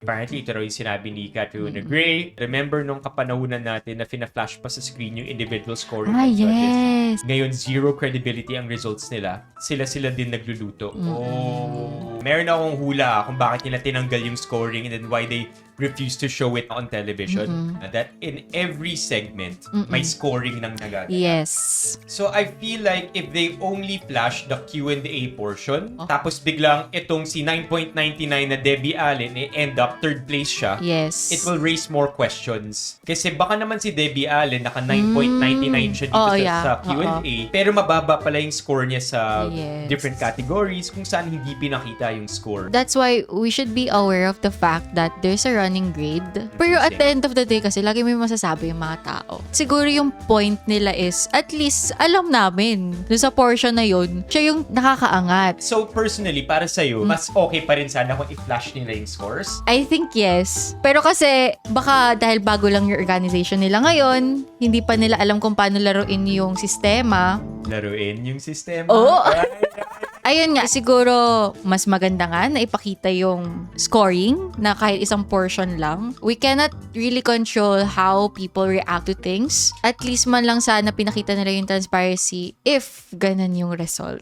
Apparently, ito raw yung sinabi ni Catriona Gray. Remember nung kapanahunan natin na fina-flash pa sa screen yung individual scoring ng judges? Yes. Ngayon, zero credibility ang results nila. Sila din nagluluto. Oh. Meron akong hula kung bakit nila tinanggal yung scoring and then why they refuse to show it on television. That in every segment, may scoring ng nagaganap. Yes. So I feel like if they only flash the Q&A portion, tapos biglang itong si 9.99 na Debbie Allen end up third place siya, Yes. it will raise more questions. Kasi baka naman si Debbie Allen naka 9.99 siya dito sa Q&A, pero mababa pala yung score niya sa different categories kung saan hindi pinakita yung score. That's why we should be aware of the fact that there's a running grade. Pero at the end of the day kasi lagi may masasabi yung mga tao. Siguro yung point nila is at least alam namin dun sa portion na yun, siya yung nakakaangat. So personally, para sa'yo, mas okay pa rin sana kung i-flash nila yung scores? I think yes. Pero kasi baka dahil bago lang yung organization nila ngayon, hindi pa nila alam kung paano laruin yung sistema. Laruin yung sistema. Oo. Ayun nga, siguro mas maganda nga na ipakita yung scoring na kahit isang portion lang. We cannot really control how people react to things. At least man lang sana pinakita nila yung transparency if ganun yung result.